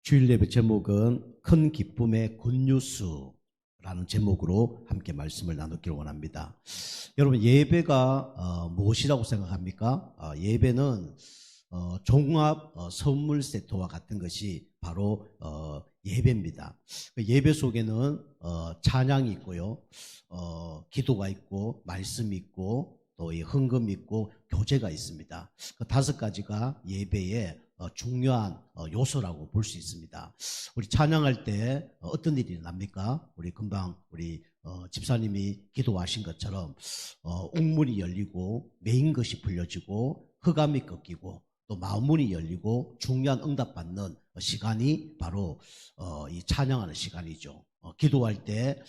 주일 예배 제목은 큰 기쁨의 굿뉴스라는 제목으로 함께 말씀을 나누기를 원합니다. 여러분, 예배가 무엇이라고 생각합니까? 예배는 종합 선물 세트와 같은 것이 바로 예배입니다. 예배 속에는 찬양이 있고요, 기도가 있고, 말씀이 있고, 또 이 헌금이 있고, 교제가 있습니다. 그 다섯 가지가 예배의 중요한 요소라고 볼 수 있습니다. 우리 찬양할 때 어떤 일이 납니까? 우리 금방 우리 집사님이 기도하신 것처럼 옥문이 열리고 메인 것이 불려지고 흑암이 꺾이고 또 마음문이 열리고 중요한 응답받는 시간이 바로 이 찬양하는 시간이죠. 기도할 때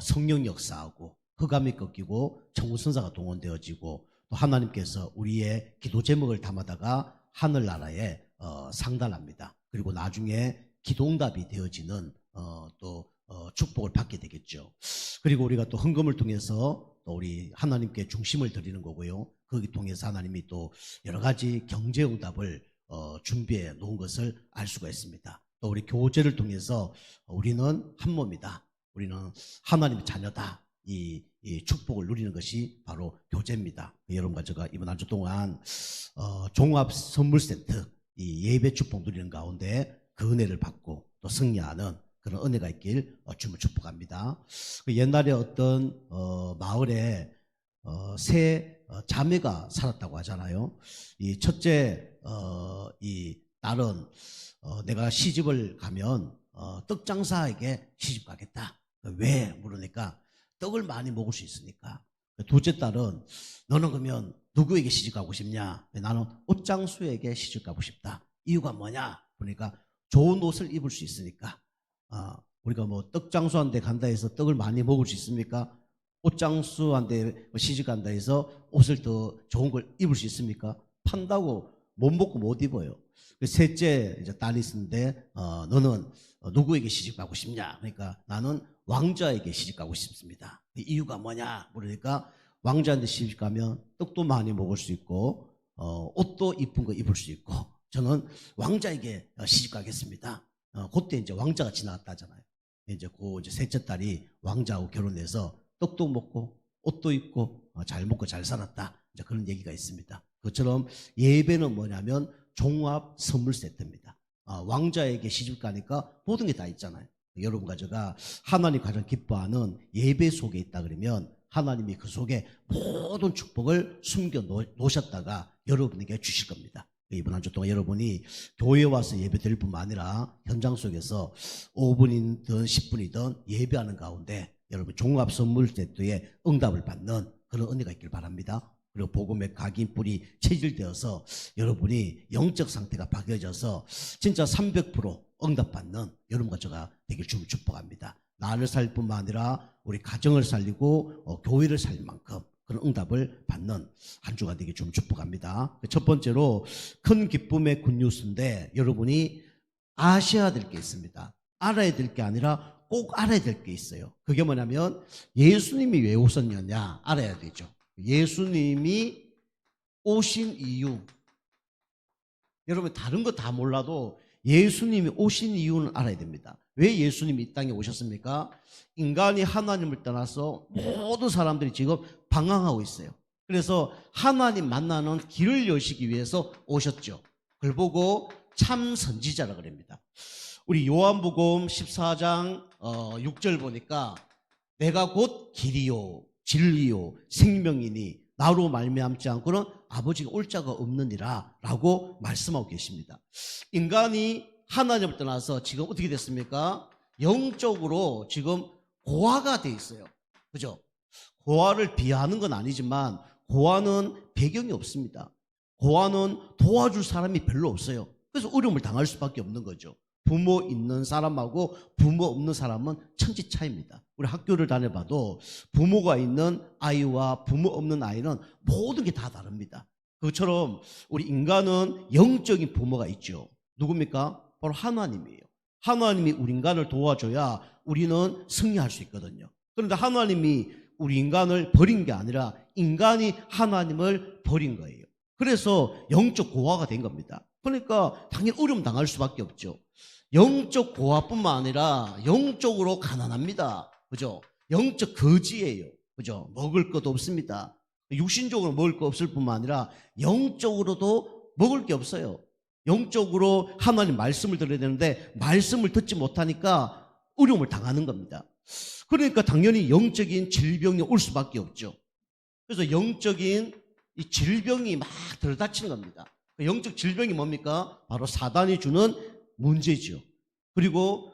성령 역사하고 흑암이 꺾이고 천군천사가 동원되어지고 또 하나님께서 우리의 기도 제목을 담아다가 하늘나라에 상달합니다. 그리고 나중에 기도응답이 되어지는 또 축복을 받게 되겠죠. 그리고 우리가 또 헌금을 통해서 또 우리 하나님께 중심을 드리는 거고요. 거기 통해서 하나님이 또 여러 가지 경제응답을 준비해 놓은 것을 알 수가 있습니다. 또 우리 교제를 통해서 우리는 한 몸이다, 우리는 하나님의 자녀다, 이 축복을 누리는 것이 바로 교제입니다. 여러분과 제가 이번 한 주 동안 종합 선물 세트, 이 예배 축복 누리는 가운데 그 은혜를 받고 또 승리하는 그런 은혜가 있길 주님을 축복합니다. 옛날에 어떤 마을에 세 자매가 살았다고 하잖아요. 이 첫째 이 딸은 내가 시집을 가면 떡장사에게 시집 가겠다. 왜 물으니까 떡을 많이 먹을 수 있으니까. 둘째 딸은 너는 그러면 누구에게 시집가고 싶냐? 나는 옷장수에게 시집가고 싶다. 이유가 뭐냐? 그러니까 좋은 옷을 입을 수 있으니까. 우리가 뭐 떡장수한테 간다 해서 떡을 많이 먹을 수 있습니까? 옷장수한테 시집간다 해서 옷을 더 좋은 걸 입을 수 있습니까? 판다고 못 먹고 못 입어요. 셋째 이제 딸이 있는데 너는 누구에게 시집가고 싶냐? 그러니까 나는 왕자에게 시집가고 싶습니다. 이유가 뭐냐? 그러니까 왕자한테 시집가면 떡도 많이 먹을 수 있고 옷도 이쁜 거 입을 수 있고 저는 왕자에게 시집가겠습니다. 그때 이제 왕자가 지나갔다잖아요. 이제 셋째 딸이 왕자하고 결혼해서 떡도 먹고 옷도 입고 잘 먹고 잘 살았다. 이제 그런 얘기가 있습니다. 그처럼 예배는 뭐냐면 종합 선물 세트입니다. 왕자에게 시집 가니까 모든 게 다 있잖아요. 여러분과 제가 하나님 가장 기뻐하는 예배 속에 있다 그러면 하나님이 그 속에 모든 축복을 숨겨 놓으셨다가 여러분에게 주실 겁니다. 이번 한 주 동안 여러분이 교회에 와서 예배 드릴 뿐만 아니라 현장 속에서 5분이든 10분이든 예배하는 가운데 여러분 종합 선물 세트에 응답을 받는 그런 은혜가 있길 바랍니다. 그리고 복음의 각인 뿔이 체질되어서 여러분이 영적 상태가 바뀌어져서 진짜 300% 응답받는 여러분과 제가 되길 주님 축복합니다. 나를 살 뿐만 아니라 우리 가정을 살리고 교회를 살릴 만큼 그런 응답을 받는 한 주가 되길 주님 축복합니다. 첫 번째로 큰 기쁨의 굿뉴스인데 여러분이 아셔야 될 게 있습니다. 알아야 될 게 아니라 꼭 알아야 될 게 있어요. 그게 뭐냐면 예수님이 왜 오셨느냐 알아야 되죠. 예수님이 오신 이유, 여러분 다른 거 다 몰라도 예수님이 오신 이유는 알아야 됩니다. 왜 예수님이 이 땅에 오셨습니까? 인간이 하나님을 떠나서 모든 사람들이 지금 방황하고 있어요. 그래서 하나님 만나는 길을 여시기 위해서 오셨죠. 그걸 보고 참 선지자라 그럽니다. 우리 요한복음 14장 6절 보니까 내가 곧 길이요 진리요 생명이니 나로 말미암지 않고는 아버지가 올 자가 없느니라 라고 말씀하고 계십니다. 인간이 하나님을 떠나서 지금 어떻게 됐습니까? 영적으로 지금 고아가 돼 있어요. 그죠? 고아를 비하하는 건 아니지만 고아는 배경이 없습니다. 고아는 도와줄 사람이 별로 없어요. 그래서 어려움을 당할 수밖에 없는 거죠. 부모 있는 사람하고 부모 없는 사람은 천지 차이입니다. 우리 학교를 다녀봐도 부모가 있는 아이와 부모 없는 아이는 모든 게 다 다릅니다. 그것처럼 우리 인간은 영적인 부모가 있죠. 누굽니까? 바로 하나님이에요. 하나님이 우리 인간을 도와줘야 우리는 승리할 수 있거든요. 그런데 하나님이 우리 인간을 버린 게 아니라 인간이 하나님을 버린 거예요. 그래서 영적 고아가 된 겁니다. 그러니까 당연히 어려움 당할 수밖에 없죠. 영적 고아뿐만 아니라 영적으로 가난합니다. 그죠? 영적 거지예요. 그죠? 먹을 것도 없습니다. 육신적으로 먹을 거 없을 뿐만 아니라 영적으로도 먹을 게 없어요. 영적으로 하나님 말씀을 들어야 되는데 말씀을 듣지 못하니까 어려움을 당하는 겁니다. 그러니까 당연히 영적인 질병이 올 수밖에 없죠. 그래서 영적인 이 질병이 막 들어닥치는 겁니다. 영적 질병이 뭡니까? 바로 사단이 주는 문제죠. 그리고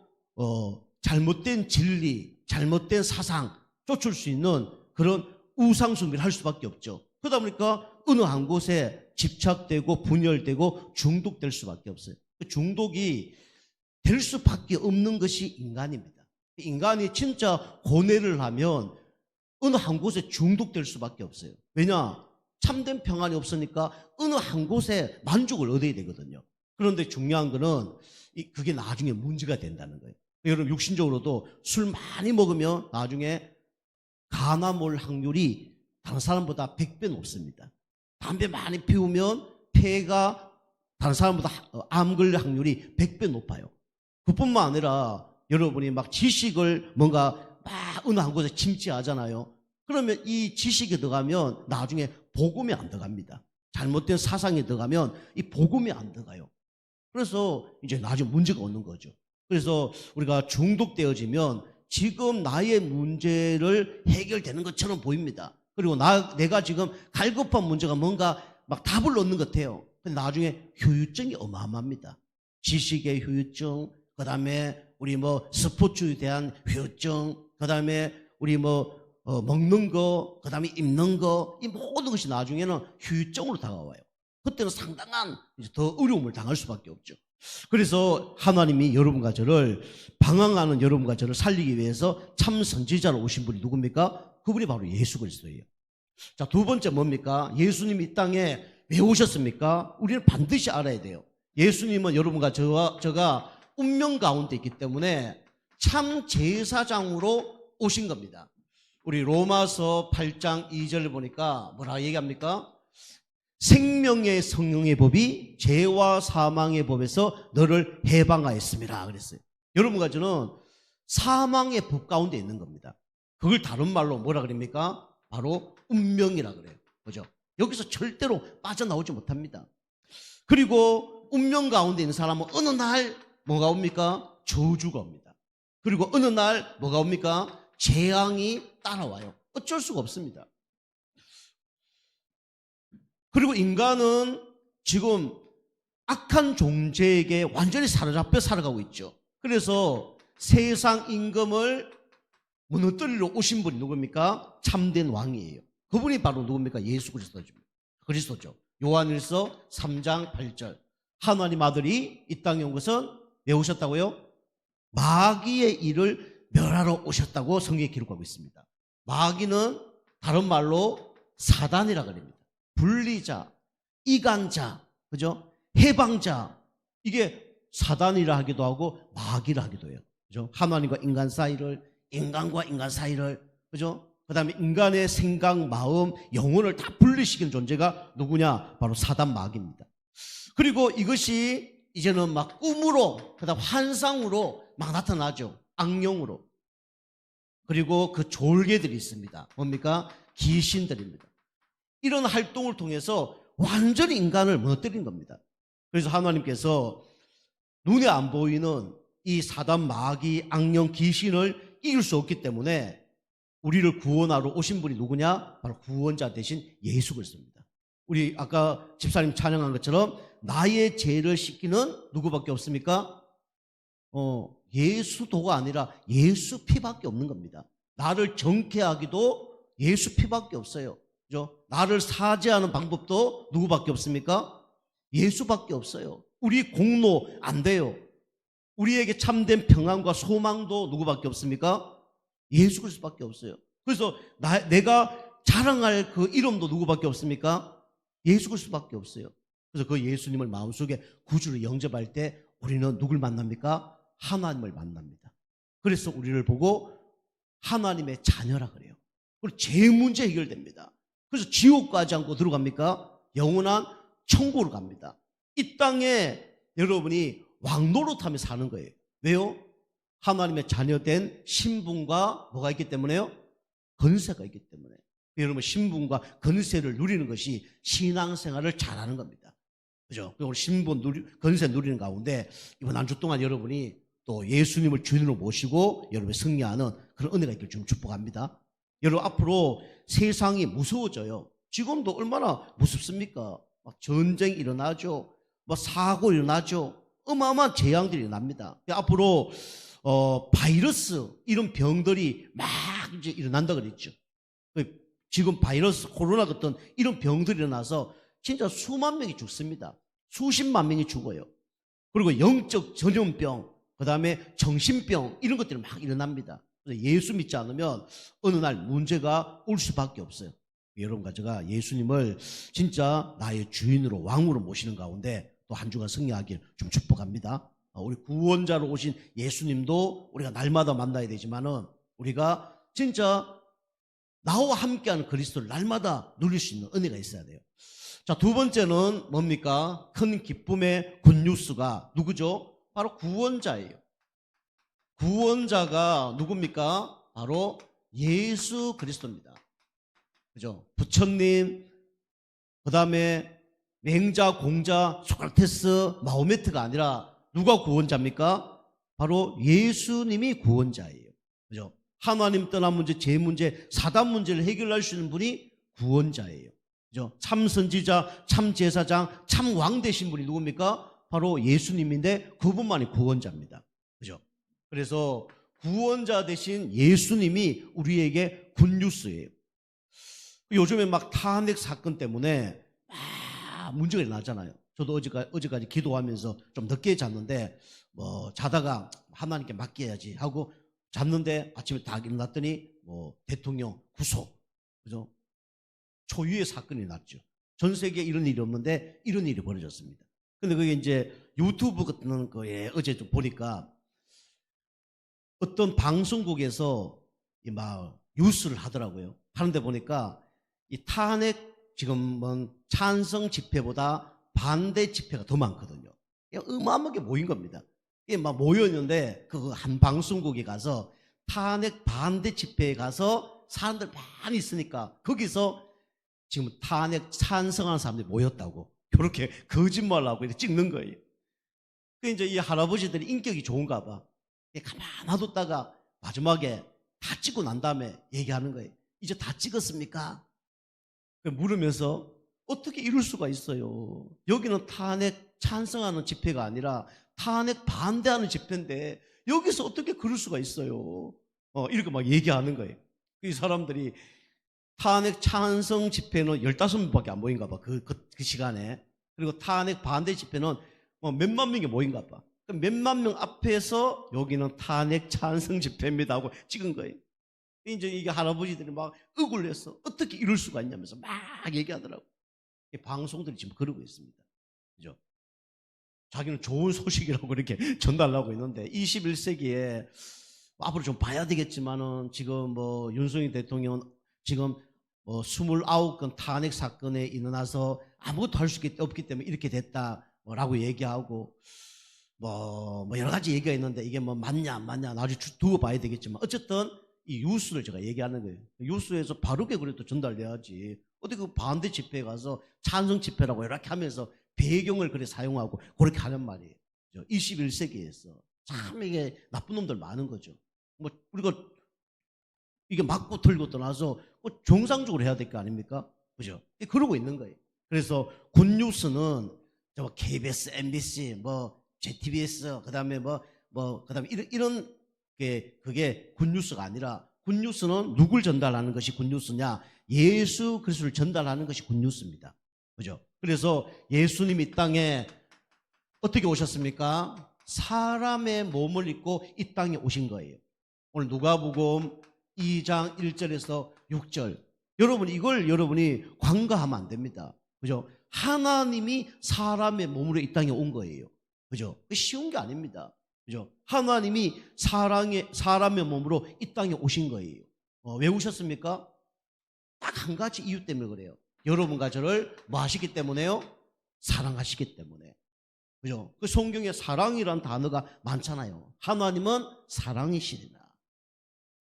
잘못된 진리, 잘못된 사상 쫓을 수 있는 그런 우상숭배를 할 수밖에 없죠. 그러다 보니까 어느 한 곳에 집착되고 분열되고 중독될 수밖에 없어요. 중독이 될 수밖에 없는 것이 인간입니다. 인간이 진짜 고뇌를 하면 어느 한 곳에 중독될 수밖에 없어요. 왜냐? 참된 평안이 없으니까 어느 한 곳에 만족을 얻어야 되거든요. 그런데 중요한 거는 그게 나중에 문제가 된다는 거예요. 여러분 육신적으로도 술 많이 먹으면 나중에 간암 올 확률이 다른 사람보다 100배 높습니다. 담배 많이 피우면 폐가 다른 사람보다 암 걸릴 확률이 100배 높아요. 그뿐만 아니라 여러분이 막 지식을 뭔가 막 어느 한 곳에 침체하잖아요. 그러면 이 지식에 들어가면 나중에 복음이 안 들어갑니다. 잘못된 사상에 들어가면 이 복음이 안 들어가요. 그래서 이제 나중에 문제가 오는 거죠. 그래서 우리가 중독되어지면 지금 나의 문제를 해결되는 것처럼 보입니다. 그리고 내가 지금 갈급한 문제가 뭔가 막 답을 얻는 것 같아요. 근데 나중에 후유증이 어마어마합니다. 지식의 후유증, 그 다음에 우리 스포츠에 대한 후유증, 그 다음에 우리 먹는 거, 그 다음에 입는 거, 이 모든 것이 나중에는 후유증으로 다가와요. 그때는 상당한 더 어려움을 당할 수밖에 없죠. 그래서 하나님이 여러분과 저를 방황하는 여러분과 저를 살리기 위해서 참 선지자로 오신 분이 누굽니까? 그분이 바로 예수 그리스도예요. 자, 두 번째 뭡니까? 예수님이 이 땅에 왜 오셨습니까? 우리는 반드시 알아야 돼요. 예수님은 여러분과 저가 운명 가운데 있기 때문에 참 제사장으로 오신 겁니다. 우리 로마서 8장 2절을 보니까 뭐라 얘기합니까? 생명의 성령의 법이 죄와 사망의 법에서 너를 해방하였습니다. 그랬어요. 여러분과 저는 사망의 법 가운데 있는 겁니다. 그걸 다른 말로 뭐라 그럽니까? 바로 운명이라 그래요. 그죠? 여기서 절대로 빠져나오지 못합니다. 그리고 운명 가운데 있는 사람은 어느 날 뭐가 옵니까? 저주가 옵니다. 그리고 어느 날 뭐가 옵니까? 재앙이 따라와요. 어쩔 수가 없습니다. 그리고 인간은 지금 악한 존재에게 완전히 사로잡혀 살아가고 있죠. 그래서 세상 임금을 무너뜨리러 오신 분이 누굽니까? 참된 왕이에요. 그분이 바로 누굽니까? 예수 그리스도죠. 요한일서 3장 8절. 하나님 아들이 이 땅에 온 것은 왜 오셨다고요? 마귀의 일을 멸하러 오셨다고 성경에 기록하고 있습니다. 마귀는 다른 말로 사단이라 그럽니다. 분리자, 이간자, 그죠? 해방자. 이게 사단이라 하기도 하고 마귀라 하기도 해요. 그죠? 하나님과 인간 사이를, 인간과 인간 사이를, 그죠? 그 다음에 인간의 생각, 마음, 영혼을 다 분리시키는 존재가 누구냐? 바로 사단 마귀입니다. 그리고 이것이 이제는 막 꿈으로, 그 다음 환상으로 막 나타나죠. 악령으로. 그리고 그 졸개들이 있습니다. 뭡니까? 귀신들입니다. 이런 활동을 통해서 완전히 인간을 무너뜨린 겁니다. 그래서 하나님께서 눈에 안 보이는 이 사단 마귀 악령 귀신을 이길 수 없기 때문에 우리를 구원하러 오신 분이 누구냐? 바로 구원자 대신 예수 그리스도입니다. 우리 아까 집사님 찬양한 것처럼 나의 죄를 씻기는 누구밖에 없습니까? 예수도가 아니라 예수 피밖에 없는 겁니다. 나를 정케하기도 예수 피밖에 없어요. 그죠? 나를 사죄하는 방법도 누구밖에 없습니까? 예수밖에 없어요. 우리 공로 안 돼요. 우리에게 참된 평안과 소망도 누구밖에 없습니까? 예수 그리스도밖에 없어요. 그래서 내가 자랑할 그 이름도 누구밖에 없습니까? 예수 그리스도밖에 없어요. 그래서 그 예수님을 마음속에 구주로 영접할 때 우리는 누굴 만납니까? 하나님을 만납니다. 그래서 우리를 보고 하나님의 자녀라 그래요. 그리고 제 문제 해결됩니다. 그래서 지옥 가지 않고 들어갑니까? 영원한 천국으로 갑니다. 이 땅에 여러분이 왕 노릇하며 사는 거예요. 왜요? 하나님의 자녀된 신분과 뭐가 있기 때문에요? 건세가 있기 때문에. 여러분, 신분과 건세를 누리는 것이 신앙생활을 잘하는 겁니다. 그죠? 그리고 신분 건세 누리는 가운데 이번 한 주 동안 여러분이 또 예수님을 주인으로 모시고 여러분이 승리하는 그런 은혜가 있길 좀 축복합니다. 여러분, 앞으로 세상이 무서워져요. 지금도 얼마나 무섭습니까? 막 전쟁이 일어나죠. 뭐 사고 일어나죠. 어마어마한 재앙들이 일어납니다. 앞으로 바이러스 이런 병들이 막 이제 일어난다 그랬죠. 지금 바이러스 코로나 같은 이런 병들이 일어나서 진짜 수만 명이 죽습니다. 수십만 명이 죽어요. 그리고 영적 전염병, 그 다음에 정신병 이런 것들이 막 일어납니다. 그래서 예수 믿지 않으면 어느 날 문제가 올 수밖에 없어요. 여러분과 제가 예수님을 진짜 나의 주인으로 왕으로 모시는 가운데 또 한 주간 승리하길 좀 축복합니다. 우리 구원자로 오신 예수님도 우리가 날마다 만나야 되지만은 우리가 진짜 나와 함께하는 그리스도를 날마다 누릴 수 있는 은혜가 있어야 돼요. 자, 두 번째는 뭡니까? 큰 기쁨의 굿뉴스가 누구죠? 바로 구원자예요. 구원자가 누굽니까? 바로 예수 그리스도입니다. 그죠? 부처님, 그 다음에 맹자, 공자, 소크라테스, 마호메트가 아니라 누가 구원자입니까? 바로 예수님이 구원자예요. 그죠? 하나님 떠난 문제, 죄 문제, 사단 문제를 해결할 수 있는 분이 구원자예요. 그죠? 참 선지자, 참 제사장, 참 왕 되신 분이 누굽니까? 바로 예수님인데 그분만이 구원자입니다. 그죠? 그래서 구원자 되신 예수님이 우리에게 굿뉴스예요. 요즘에 막 탄핵 사건 때문에 막 문제가 일어나잖아요. 저도 어제까지 기도하면서 좀 늦게 잤는데 뭐 자다가 하나님께 맡겨야지 하고 잤는데 아침에 딱 일어났더니 뭐 대통령 구속, 그죠? 초유의 사건이 났죠. 전 세계에 이런 일이 없는데 이런 일이 벌어졌습니다. 근데 그게 이제 유튜브 같은 거에 어제 좀 보니까 어떤 방송국에서 막 뉴스를 하더라고요. 하는데 보니까 이 탄핵 지금은 찬성 집회보다 반대 집회가 더 많거든요. 어마어마하게 모인 겁니다. 이게 막 모였는데 그 한 방송국에 가서 탄핵 반대 집회에 가서 사람들 많이 있으니까 거기서 지금 탄핵 찬성하는 사람들이 모였다고 그렇게 거짓말하고 이렇게 찍는 거예요. 그 이제 이 할아버지들이 인격이 좋은가 봐. 가만 놔뒀다가 마지막에 다 찍고 난 다음에 얘기하는 거예요. 이제 다 찍었습니까? 물으면서 어떻게 이럴 수가 있어요? 여기는 탄핵 찬성하는 집회가 아니라 탄핵 반대하는 집회인데 여기서 어떻게 그럴 수가 있어요? 이렇게 막 얘기하는 거예요. 이 사람들이 탄핵 찬성 집회는 15명밖에 안 모인가 봐. 그 시간에. 그리고 탄핵 반대 집회는 몇만 명이 모인가 봐. 몇만 명 앞에서 여기는 탄핵 찬성 집회입니다 하고 찍은 거예요. 이제 이게 할아버지들이 막 억울해서 어떻게 이럴 수가 있냐면서 막 얘기하더라고. 방송들이 지금 그러고 있습니다. 그죠? 자기는 좋은 소식이라고 이렇게 전달하고 있는데 21세기에 앞으로 좀 봐야 되겠지만은 지금 뭐 윤석열 대통령은 지금 29건 탄핵 사건에 일어나서 아무것도 할 수 없기 때문에 이렇게 됐다라고 얘기하고 뭐 여러 가지 얘기가 있는데 이게 뭐 맞냐 안 맞냐 나중에 두고 봐야 되겠지만 어쨌든 이 뉴스를 제가 얘기하는 거예요. 뉴스에서 바르게 그래도 전달돼야지. 어떻게 그 반대 집회에 가서 찬성 집회라고 이렇게 하면서 배경을 그래 사용하고 그렇게 하는 말이에요. 21세기에서 참 이게 나쁜 놈들 많은 거죠. 뭐 우리가 이게 맞고 틀고 떠나서 정상적으로 해야 될 거 아닙니까? 그죠? 그러고 있는 거예요. 그래서 굿뉴스는 KBS, MBC, 뭐 JTBS, 그다음에 그다음에 이런 게 그게 굿뉴스가 아니라 굿뉴스는 누굴 전달하는 것이 굿뉴스냐? 예수 그리스도를 전달하는 것이 굿뉴스입니다. 그죠? 그래서 예수님이 이 땅에 어떻게 오셨습니까? 사람의 몸을 입고 이 땅에 오신 거예요. 오늘 누가복음 2장 1절에서 6절. 여러분 이걸 여러분이 관가하면 안 됩니다. 그죠? 하나님이 사람의 몸으로 이 땅에 온 거예요. 그죠? 쉬운 게 아닙니다. 그죠? 하나님이 사람의 몸으로 이 땅에 오신 거예요. 왜 오셨습니까? 딱 한 가지 이유 때문에 그래요. 여러분과 저를 뭐 하시기 때문에요? 사랑하시기 때문에. 그죠? 그 성경에 사랑이란 단어가 많잖아요. 하나님은 사랑이시니라.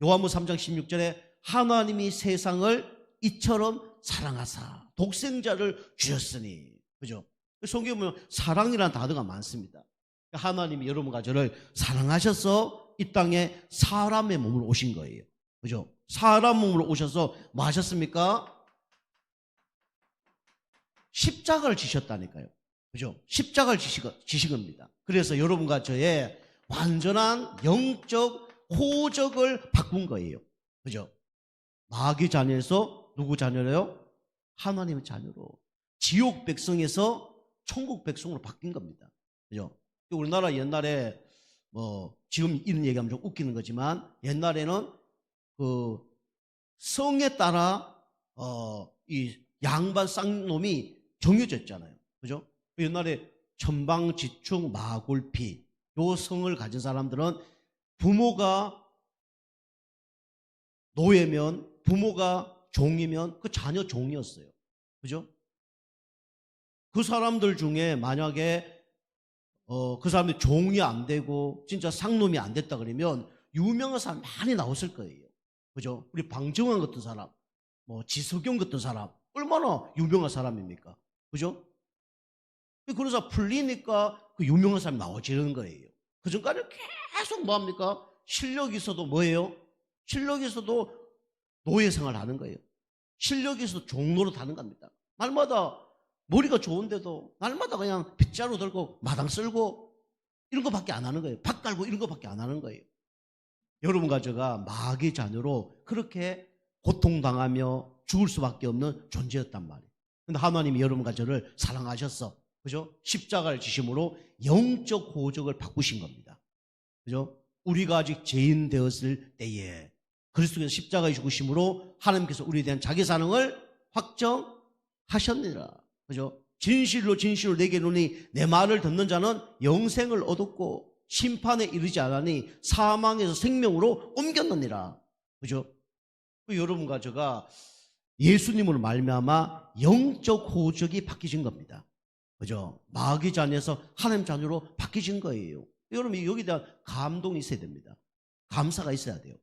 요한복음 3장 16절에 하나님이 세상을 이처럼 사랑하사 독생자를 주셨으니. 그죠? 성경에 보면 사랑이란 단어가 많습니다. 하나님이 여러분과 저를 사랑하셔서 이 땅에 사람의 몸으로 오신 거예요. 그죠? 사람 몸으로 오셔서 뭐 하셨습니까? 십자가를 지셨다니까요. 그죠? 십자가를 지신 겁니다. 그래서 여러분과 저의 완전한 영적 호적을 바꾼 거예요. 그죠? 마귀 자녀에서 누구 자녀래요? 하나님의 자녀로. 지옥 백성에서 천국 백성으로 바뀐 겁니다. 그죠? 우리나라 옛날에 지금 이런 얘기하면 좀 웃기는 거지만 옛날에는 그 성에 따라 이 양반 쌍놈이 정해졌잖아요. 그죠? 옛날에 천방지축 마골피 요 성을 가진 사람들은 부모가 노예면 부모가 종이면 그 자녀 종이었어요. 그죠? 그 사람들 중에 만약에 그 사람들이 종이 안 되고 진짜 상놈이 안 됐다 그러면 유명한 사람 많이 나왔을 거예요. 그죠? 우리 방정환 같은 사람, 지석영 같은 사람 얼마나 유명한 사람입니까? 그죠? 그런 사람 풀리니까 그 유명한 사람이 나오지는 거예요. 그 전까지 계속 뭐합니까? 실력이 있어도 뭐예요? 실력이 있어도 노예 생활을 하는 거예요. 실력이 있어도 종노릇 하는 겁니다. 날마다 머리가 좋은데도 날마다 그냥 빗자루 들고 마당 쓸고 이런 거밖에 안 하는 거예요. 밭 갈고 이런 거밖에 안 하는 거예요. 여러분과 제가 마귀 자녀로 그렇게 고통당하며 죽을 수밖에 없는 존재였단 말이에요. 근데 하나님이 여러분과 저를 사랑하셨어. 그죠? 십자가를 지심으로 영적 호적을 바꾸신 겁니다. 그죠? 우리가 아직 죄인 되었을 때에 그리스도께서 십자가에 죽으심으로 하나님께서 우리에 대한 자기 사랑을 확정하셨느니라. 그죠? 진실로 내게 이르노니 내 말을 듣는 자는 영생을 얻었고 심판에 이르지 않으니 사망에서 생명으로 옮겼느니라. 그죠? 여러분과 제가 예수님으로 말미암아 영적 호적이 바뀌신 겁니다. 그죠? 마귀 자녀에서 하나님 자녀로 바뀌신 거예요. 여러분 여기에 대한 감동이 있어야 됩니다. 감사가 있어야 돼요.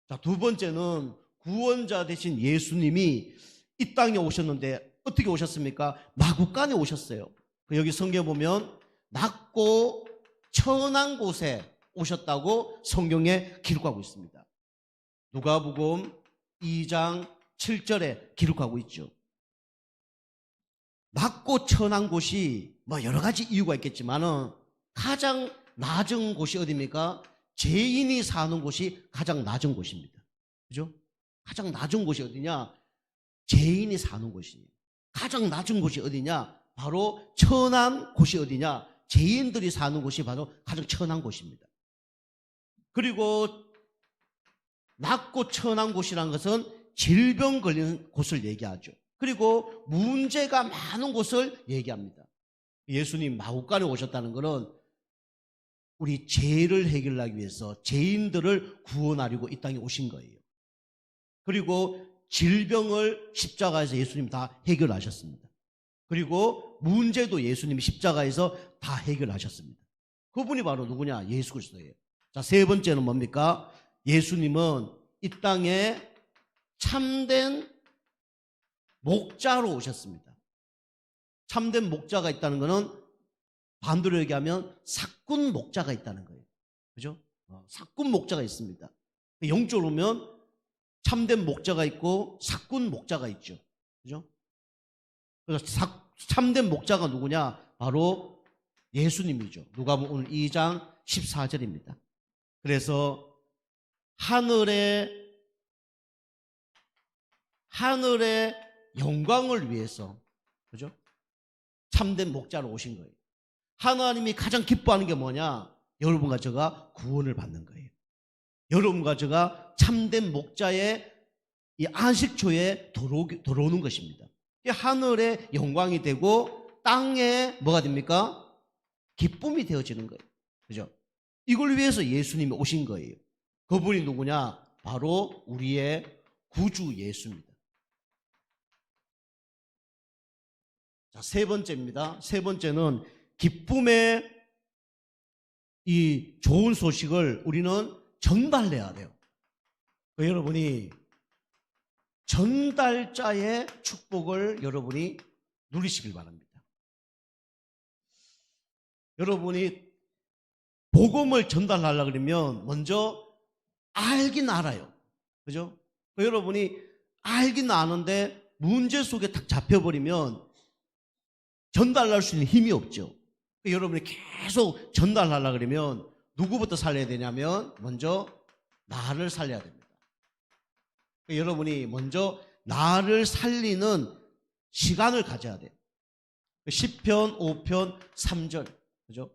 자, 두 번째는 구원자 되신 예수님이 이 땅에 오셨는데 어떻게 오셨습니까? 마구간에 오셨어요. 여기 성경에 보면 낮고 천한 곳에 오셨다고 성경에 기록하고 있습니다. 누가복음 2장 7절에 기록하고 있죠. 낮고 천한 곳이 여러 가지 이유가 있겠지만은 가장 낮은 곳이 어디입니까? 죄인이 사는 곳이 가장 낮은 곳입니다. 그죠? 가장 낮은 곳이 어디냐? 죄인이 사는 곳이에요. 가장 낮은 곳이 어디냐? 바로 천한 곳이 어디냐? 죄인들이 사는 곳이 바로 가장 천한 곳입니다. 그리고 낮고 천한 곳이라는 것은 질병 걸리는 곳을 얘기하죠. 그리고 문제가 많은 곳을 얘기합니다. 예수님 마구간에 오셨다는 것은 우리 죄를 해결하기 위해서 죄인들을 구원하려고 이 땅에 오신 거예요. 그리고 질병을 십자가에서 예수님 다 해결하셨습니다. 그리고 문제도 예수님이 십자가에서 다 해결하셨습니다. 그분이 바로 누구냐? 예수 그리스도예요. 자, 세 번째는 뭡니까? 예수님은 이 땅에 참된 목자로 오셨습니다. 참된 목자가 있다는 것은 반대로 얘기하면 사꾼 목자가 있다는 거예요. 그죠? 사꾼 목자가 있습니다. 영적으로 보면 참된 목자가 있고 사꾼 목자가 있죠. 그죠? 그래서 참된 목자가 누구냐? 바로 예수님이죠. 누가복음 오늘 2장 14절입니다. 그래서 하늘의 영광을 위해서, 그죠? 참된 목자로 오신 거예요. 하나님이 가장 기뻐하는 게 뭐냐? 여러분과 제가 구원을 받는 거예요. 여러분과 제가 참된 목자의 이 안식처에 들어오는 것입니다. 하늘의 영광이 되고 땅에 뭐가 됩니까? 기쁨이 되어지는 거예요. 그죠? 이걸 위해서 예수님이 오신 거예요. 그분이 누구냐? 바로 우리의 구주 예수입니다. 자, 세 번째입니다. 세 번째는 기쁨의 이 좋은 소식을 우리는 전달해야 돼요. 여러분이 전달자의 축복을 여러분이 누리시길 바랍니다. 여러분이 복음을 전달하려고 그러면 먼저 알긴 알아요. 그죠? 여러분이 알긴 아는데 문제 속에 딱 잡혀버리면 전달할 수 있는 힘이 없죠. 여러분이 계속 전달하려고 그러면 누구부터 살려야 되냐면 먼저 나를 살려야 됩니다. 여러분이 먼저 나를 살리는 시간을 가져야 돼요. 시편 5편 3절. 그죠?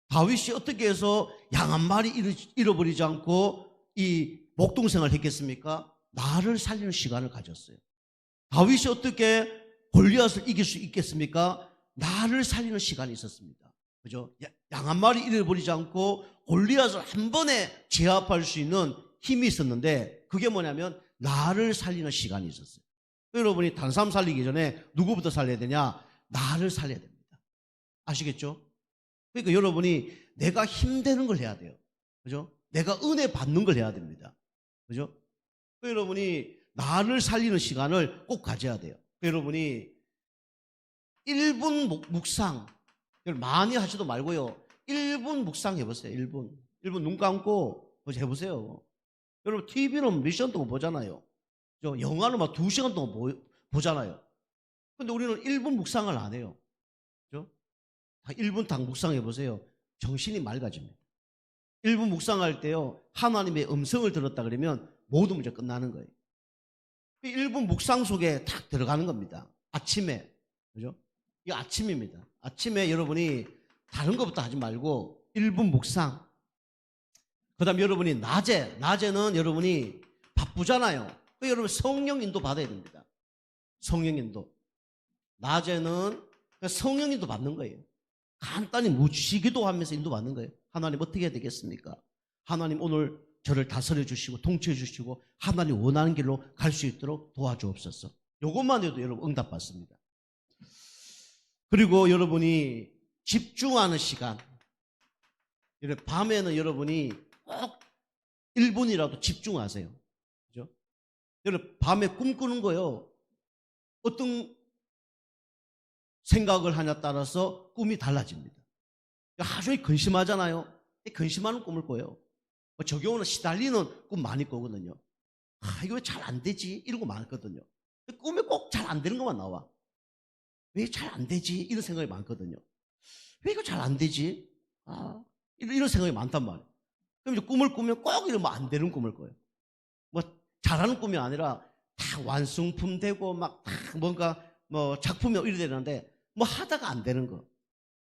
다윗이 어떻게 해서 양 한 마리 잃어버리지 않고 이 목동생을 했겠습니까? 나를 살리는 시간을 가졌어요. 다윗이 어떻게 골리앗을 이길 수 있겠습니까? 나를 살리는 시간이 있었습니다. 그죠? 양 한 마리 잃어버리지 않고 골리앗을 한 번에 제압할 수 있는 힘이 있었는데 그게 뭐냐면 나를 살리는 시간이 있었어요. 여러분이 다른 사람 살리기 전에 누구부터 살려야 되냐? 나를 살려야 됩니다. 아시겠죠? 그러니까 여러분이 내가 힘되는 걸 해야 돼요. 그죠? 내가 은혜 받는 걸 해야 됩니다. 그죠? 여러분이 나를 살리는 시간을 꼭 가져야 돼요. 여러분이 1분 묵상, 많이 하지도 말고요. 1분 묵상 해보세요. 1분 눈 감고 해보세요. 여러분 TV는 몇 시간 동안 보잖아요. 영화는 막 2시간 동안 보잖아요. 근데 우리는 1분 묵상을 안 해요. 그죠? 1분 딱 묵상해 보세요. 정신이 맑아집니다. 1분 묵상할 때요. 하나님의 음성을 들었다 그러면 모든 문제 끝나는 거예요. 1분 묵상 속에 딱 들어가는 겁니다. 아침에. 그죠? 이게 아침입니다. 아침에 여러분이 다른 것부터 하지 말고 1분 묵상. 그 다음에 여러분이 낮에는 여러분이 바쁘잖아요. 여러분 성령 인도 받아야 됩니다. 성령 인도. 낮에는 성령 인도 받는 거예요. 간단히 묵시기도 하면서 인도 받는 거예요. 하나님 어떻게 해야 되겠습니까? 하나님 오늘 저를 다스려 주시고 통치해 주시고 하나님 원하는 길로 갈 수 있도록 도와주옵소서. 이것만 해도 여러분 응답 받습니다. 그리고 여러분이 집중하는 시간. 밤에는 여러분이 꼭 1분이라도 집중하세요. 그죠? 여러분 밤에 꿈꾸는 거요. 어떤 생각을 하냐 따라서 꿈이 달라집니다. 하루 종일 근심하잖아요. 근심하는 꿈을 꿔요. 저 경우는 시달리는 꿈 많이 꾸거든요. 이거 왜 잘 안 되지? 이런 거 많거든요. 꿈에 꼭 잘 안 되는 것만 나와. 왜 잘 안 되지? 이런 생각이 많거든요. 왜 이거 잘 안 되지? 이런 생각이 많단 말이에요. 그럼 이제 꿈을 꾸면 꼭 이러면 안 되는 꿈을 꿔요. 뭐 잘하는 꿈이 아니라 다 완성품 되고 막 다 뭔가 뭐 작품이 이래 되는데 뭐 하다가 안 되는 거,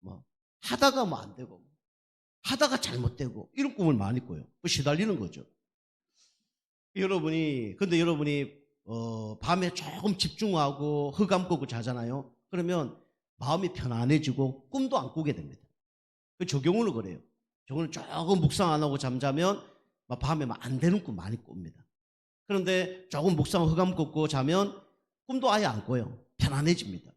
뭐 하다가 뭐 안 되고, 하다가 잘못되고 이런 꿈을 많이 꿔요. 시달리는 거죠. 근데 여러분이 밤에 조금 집중하고 흑암 끄고 자잖아요. 그러면 마음이 편안해지고 꿈도 안 꾸게 됩니다. 저 경우는 그래요. 저는 조금 묵상 안 하고 잠자면 밤에 안 되는 꿈 많이 꿉니다. 그런데 조금 묵상 흑암 끄고 자면 꿈도 아예 안 꿔요. 편안해집니다.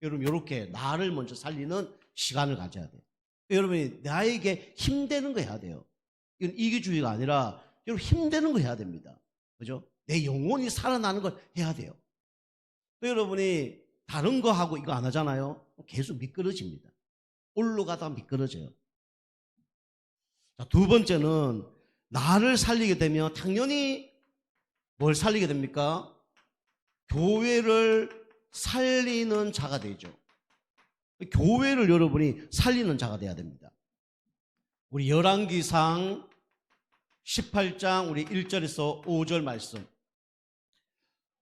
여러분 이렇게 나를 먼저 살리는 시간을 가져야 돼요. 여러분이 나에게 힘되는 거 해야 돼요. 이건 이기주의가 아니라 여러분 힘되는 거 해야 됩니다. 그죠? 내 영혼이 살아나는 걸 해야 돼요. 여러분이 다른 거 하고 이거 안 하잖아요. 계속 미끄러집니다. 올라가다가 미끄러져요. 자, 두 번째는 나를 살리게 되면 당연히 뭘 살리게 됩니까? 교회를 살리는 자가 되죠. 교회를 여러분이 살리는 자가 돼야 됩니다. 우리 열왕기상 18장 우리 1절에서 5절 말씀.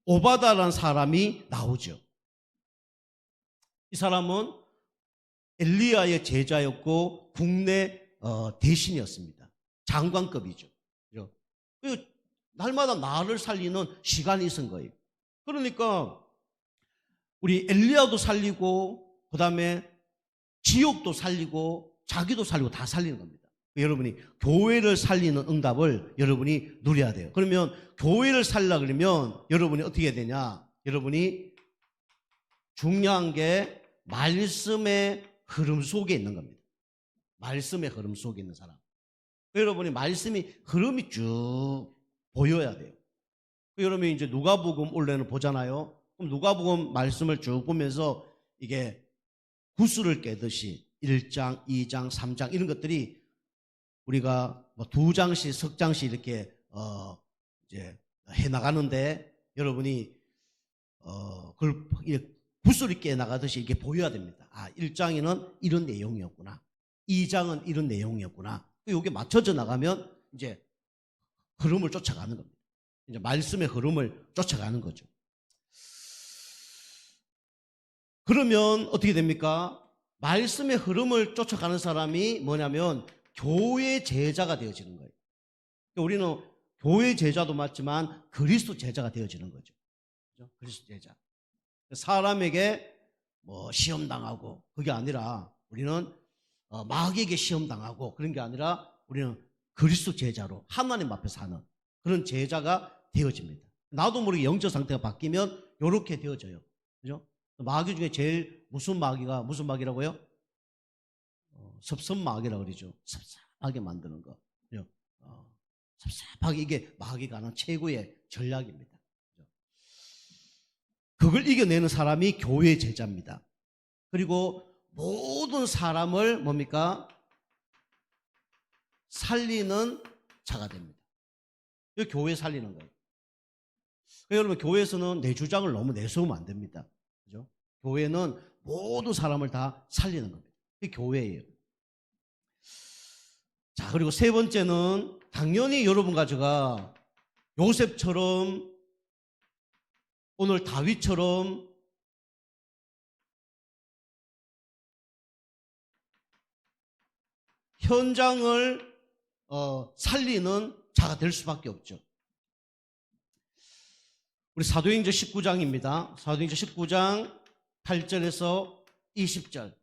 오바다라는 사람이 나오죠. 이 사람은 엘리야의 제자였고 국내 대신이었습니다. 장관급이죠. 날마다 나를 살리는 시간이 있은 거예요. 그러니까 우리 엘리야도 살리고 그 다음에 지옥도 살리고 자기도 살리고 다 살리는 겁니다. 여러분이 교회를 살리는 응답을 여러분이 누려야 돼요. 그러면 교회를 살리려 그러면 여러분이 어떻게 해야 되냐? 여러분이 중요한 게 말씀에 흐름 속에 있는 겁니다. 말씀의 흐름 속에 있는 사람. 여러분이 말씀이 흐름이 쭉 보여야 돼요. 여러분이 이제 누가복음 올해는 보잖아요. 그럼 누가복음 말씀을 쭉 보면서 이게 구슬을 깨듯이 1장, 2장, 3장 이런 것들이 우리가 뭐 2장씩, 석 장씩 이렇게 이제 해 나가는데 여러분이 그걸 구슬이 깨 나가듯이 이렇게 보여야 됩니다. 아, 1장에는 이런 내용이었구나. 2장은 이런 내용이었구나. 이게 맞춰져 나가면 이제 흐름을 쫓아가는 겁니다. 이제 말씀의 흐름을 쫓아가는 거죠. 그러면 어떻게 됩니까? 말씀의 흐름을 쫓아가는 사람이 뭐냐면 교회 제자가 되어지는 거예요. 우리는 교회 제자도 맞지만 그리스도 제자가 되어지는 거죠. 그리스도 제자. 사람에게 뭐 시험당하고 그게 아니라 우리는 마귀에게 시험당하고 그런 게 아니라 우리는 그리스도 제자로 하나님 앞에 사는 그런 제자가 되어집니다. 나도 모르게 영적 상태가 바뀌면 이렇게 되어져요. 그죠? 마귀 중에 제일 무슨 마귀라고요? 섭섭마귀라고 그러죠. 섭섭하게 만드는 거. 그죠? 섭섭하게 이게 마귀가 하는 최고의 전략입니다. 그죠? 그걸 이겨내는 사람이 교회 제자입니다. 그리고 모든 사람을 뭡니까? 살리는 자가 됩니다. 이 교회 살리는 거예요. 여러분 교회에서는 내 주장을 너무 내세우면 안 됩니다. 그죠? 교회는 모든 사람을 다 살리는 겁니다. 이게 교회예요. 자, 그리고 세 번째는 당연히 여러분 가져가 요셉처럼 오늘 다윗처럼 현장을 살리는 자가 될 수밖에 없죠. 우리 사도행전 19장입니다. 사도행전 19장 8절에서 20절.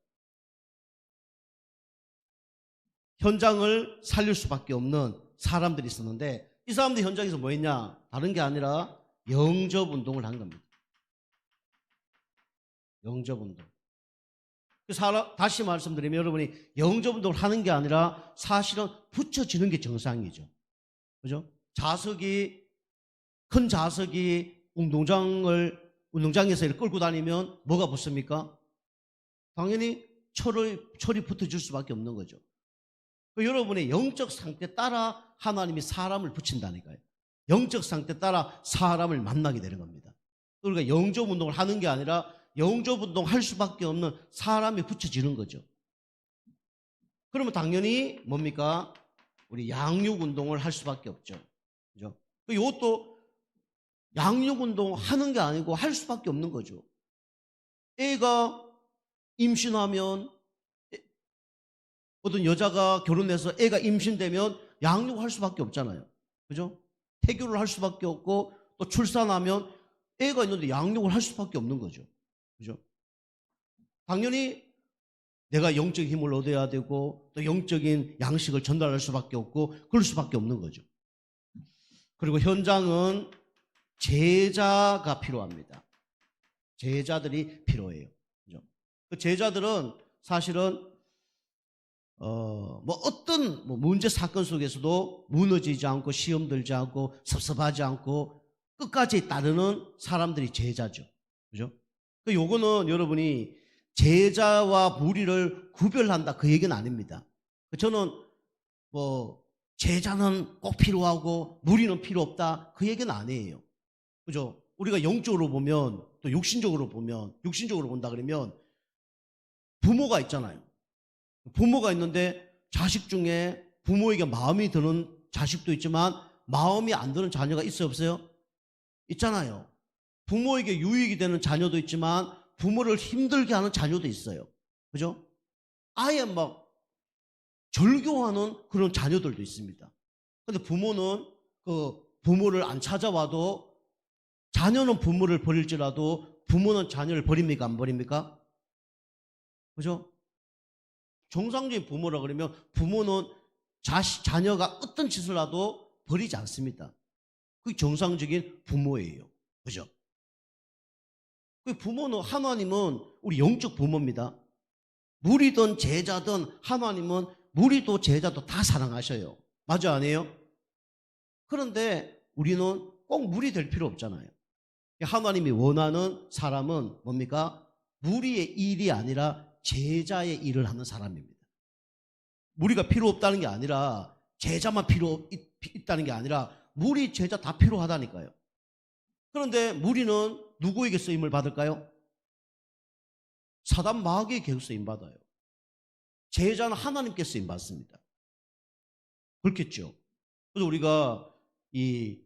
현장을 살릴 수밖에 없는 사람들이 있었는데 이 사람들이 현장에서 뭐 했냐? 다른 게 아니라 영접운동을 한 겁니다. 영접운동. 다시 말씀드리면 여러분이 영접운동을 하는 게 아니라 사실은 붙여지는 게 정상이죠. 그죠? 큰 자석이 운동장에서 이렇게 끌고 다니면 뭐가 붙습니까? 당연히 철이 붙어질 수밖에 없는 거죠. 여러분의 영적 상태 따라 하나님이 사람을 붙인다니까요. 영적 상태 따라 사람을 만나게 되는 겁니다. 그러니까 영접 운동을 하는 게 아니라 영접 운동 할 수밖에 없는 사람이 붙여지는 거죠. 그러면 당연히 뭡니까? 우리 양육 운동을 할 수밖에 없죠. 그죠? 이것도 양육 운동 하는 게 아니고 할 수밖에 없는 거죠. 애가 임신하면 어떤 여자가 결혼해서 애가 임신되면 양육할 수밖에 없잖아요. 그죠? 태교를 할 수밖에 없고 또 출산하면 애가 있는데 양육을 할 수밖에 없는 거죠. 그죠? 당연히 내가 영적인 힘을 얻어야 되고 또 영적인 양식을 전달할 수밖에 없고 그럴 수밖에 없는 거죠. 그리고 현장은 제자가 필요합니다. 제자들이 필요해요. 그죠? 그 제자들은 사실은 어떤 문제 사건 속에서도 무너지지 않고 시험 들지 않고 섭섭하지 않고 끝까지 따르는 사람들이 제자죠. 그죠? 요거는 여러분이 제자와 무리를 구별한다 그 얘기는 아닙니다. 저는 제자는 꼭 필요하고 무리는 필요 없다 그 얘기는 아니에요. 그죠? 우리가 영적으로 보면 또 육신적으로 본다 그러면 부모가 있잖아요. 부모가 있는데 자식 중에 부모에게 마음이 드는 자식도 있지만 마음이 안 드는 자녀가 있어요, 없어요? 있잖아요. 부모에게 유익이 되는 자녀도 있지만 부모를 힘들게 하는 자녀도 있어요. 그죠? 아예 막 절교하는 그런 자녀들도 있습니다. 근데 부모는 부모를 안 찾아와도 자녀는 부모를 버릴지라도 부모는 자녀를 버립니까? 안 버립니까? 그죠? 정상적인 부모라 그러면 부모는 자녀가 어떤 짓을 해도 버리지 않습니다. 그게 정상적인 부모예요. 그죠? 그 부모는 하나님은 우리 영적 부모입니다. 무리든 제자든 하나님은 무리도 제자도 다 사랑하셔요. 맞아, 아니에요? 그런데 우리는 꼭 무리 될 필요 없잖아요. 하나님이 원하는 사람은 뭡니까? 무리의 일이 아니라 제자의 일을 하는 사람입니다. 무리가 필요 없다는 게 아니라 제자만 필요 있다는 게 아니라 무리, 제자 다 필요하다니까요. 그런데 무리는 누구에게 쓰임을 받을까요? 사단 마귀에게 쓰임 받아요. 제자는 하나님께 쓰임 받습니다. 그렇겠죠. 그래서 우리가 이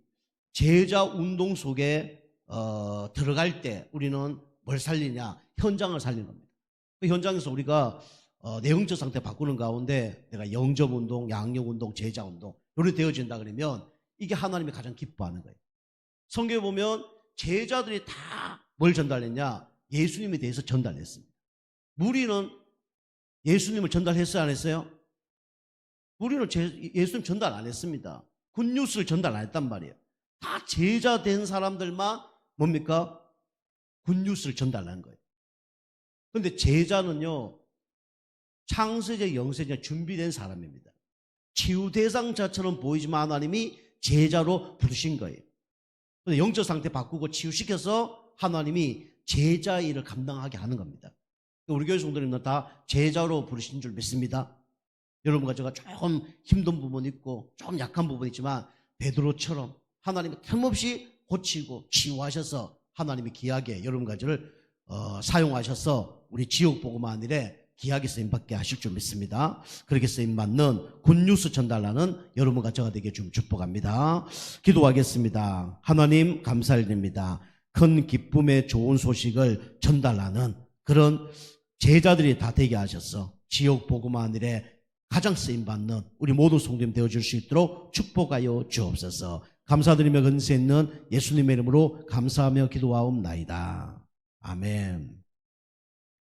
제자 운동 속에 들어갈 때 우리는 뭘 살리냐? 현장을 살리는 겁니다. 그 현장에서 우리가 내용적 상태 바꾸는 가운데 내가 영접 운동, 양육 운동, 제자 운동 이렇게 되어진다 그러면 이게 하나님이 가장 기뻐하는 거예요. 성경에 보면 제자들이 다 뭘 전달했냐? 예수님에 대해서 전달했습니다. 무리는 예수님을 전달했어요, 안 했어요? 우리는 예수님 전달 안 했습니다. 굿뉴스를 전달 안 했단 말이에요. 다 제자 된 사람들만 뭡니까? 굿뉴스를 전달하는 거예요. 그런데 제자는요, 창세제, 영세제 준비된 사람입니다. 치유 대상자처럼 보이지만 하나님이 제자로 부르신 거예요. 그런데 영적 상태 바꾸고 치유시켜서 하나님이 제자 일을 감당하게 하는 겁니다. 우리 교회 성도님은 다 제자로 부르신 줄 믿습니다. 여러분과 제가 조금 힘든 부분이 있고 좀 약한 부분이 있지만 베드로처럼 하나님이 틈없이 고치고 치유하셔서 하나님이 귀하게 여러분과 저를 사용하셔서 우리 지옥복음화 일에 귀하게 쓰임받게 하실 줄 믿습니다. 그렇게 쓰임받는 굿뉴스 전달하는 여러분과 저가 되게 좀 축복합니다. 기도하겠습니다. 하나님 감사드립니다. 큰 기쁨의 좋은 소식을 전달하는 그런 제자들이 다 되게 하셔서 지옥복음화 일에 가장 쓰임받는 우리 모든 성도님 되어줄 수 있도록 축복하여 주옵소서. 감사드리며 근세 있는 예수님의 이름으로 감사하며 기도하옵나이다. 아멘.